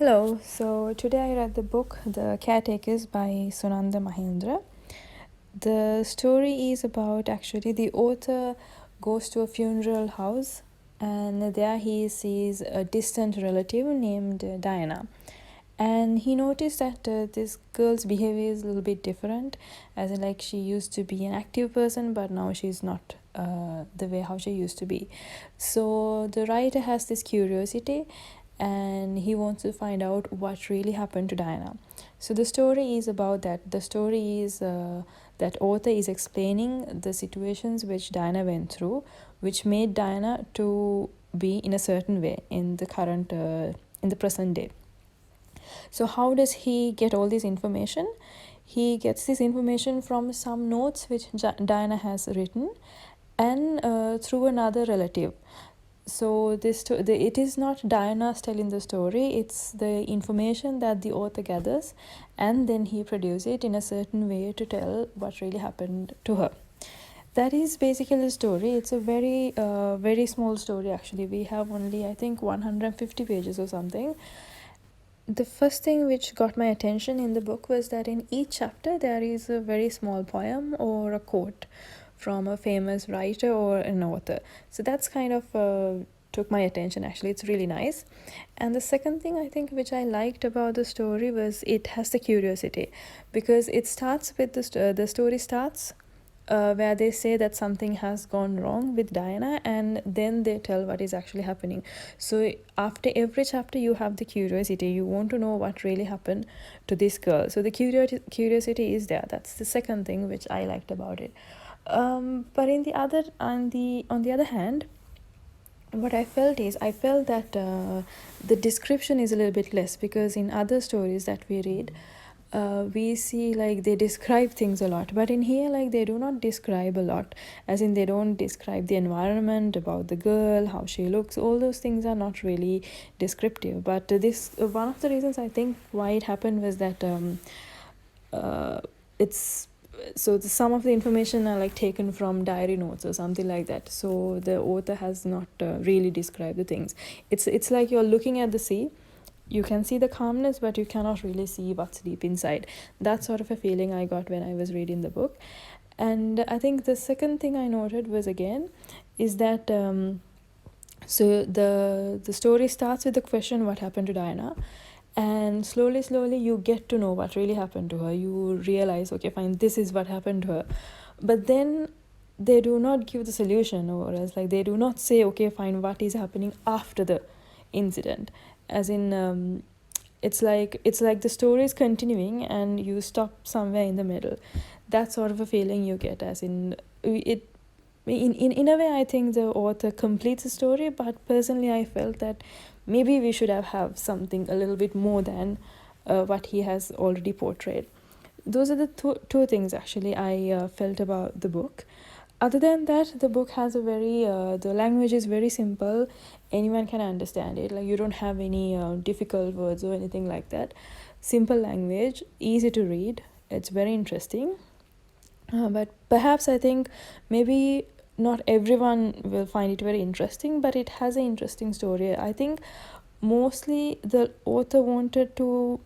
Hello, so today I read the book The Caretakers by Sunanda Mahendra. The story is about actually the author goes to a funeral house and there he sees a distant relative named Diana. And he noticed that this girl's behavior is a little bit different, as in like she used to be an active person but now she's not the way how she used to be. So the writer has this curiosity and he wants to find out what really happened to Diana. So the story is about that. The story is that author is explaining the situations which Diana went through, which made Diana to be in a certain way in the present day. So how does he get all this information? He gets this information from some notes which Diana has written and through another relative. So it is not Diana's telling the story, it's the information that the author gathers and then he produces it in a certain way to tell what really happened to her. That is basically the story. It's a very small story actually. We have only I think 150 pages or something. The first thing which got my attention in the book was that in each chapter there is a very small poem or a quote from a famous writer or an author. So that's kind of took my attention actually. It's really nice. And the second thing I think which I liked about the story was it has the curiosity, because it starts with the story starts where they say that something has gone wrong with Diana and then they tell what is actually happening. So after every chapter you have the curiosity, you want to know what really happened to this girl. So the curiosity is there. That's the second thing which I liked about it. But on the other hand, what I felt that the description is a little bit less, because in other stories that we read, we see like they describe things a lot, but in here like they do not describe a lot, as in they don't describe the environment, about the girl, how she looks. All those things are not really descriptive. But this one of the reasons I think why it happened was that it's so some of the information are like taken from diary notes or something like that, so the author has not really described the things. It's like you're looking at the sea. You can see the calmness, but you cannot really see what's deep inside. That sort of a feeling I got when I was reading the book. And I think the second thing I noted was again is that so the story starts with the question, what happened to Diana? And slowly you get to know what really happened to her. You realize, okay, fine, this is what happened to her. But then they do not give the solution, or else like they do not say, okay, fine, what is happening after the incident. As in it's like the story is continuing and you stop somewhere in the middle. That sort of a feeling you get, as in it in a way I think the author completes the story, but personally I felt that maybe we should have something a little bit more than what he has already portrayed. Those are the two things actually I felt about the book. Other than that, the book has a very the language is very simple. Anyone can understand it. Like you don't have any difficult words or anything like that. Simple language, easy to read. It's very interesting. But perhaps I think maybe not everyone will find it very interesting, but it has an interesting story. I think mostly the author wanted to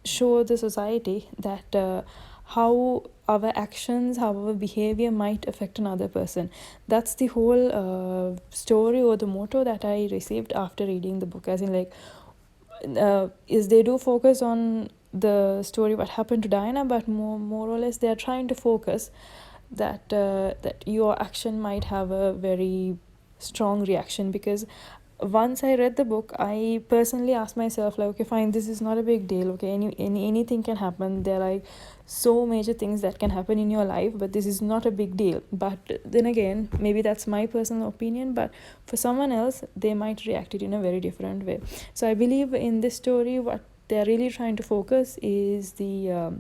show the society that how our actions, how our behavior might affect another person. That's the whole story or the motto that I received after reading the book. As in like is they do focus on the story what happened to Diana, but more or less they are trying to focus that that your action might have a very strong reaction. Because once I read the book, I personally asked myself like, okay, fine, this is not a big deal. Okay, anything can happen. There are like so major things that can happen in your life, but this is not a big deal. But then again, maybe that's my personal opinion, but for someone else they might react it in a very different way. So I believe in this story what they're really trying to focus is the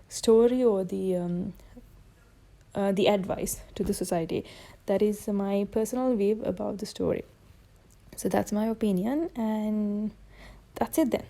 story or the advice to the society. That is my personal view about the story. So that's my opinion, and that's it then.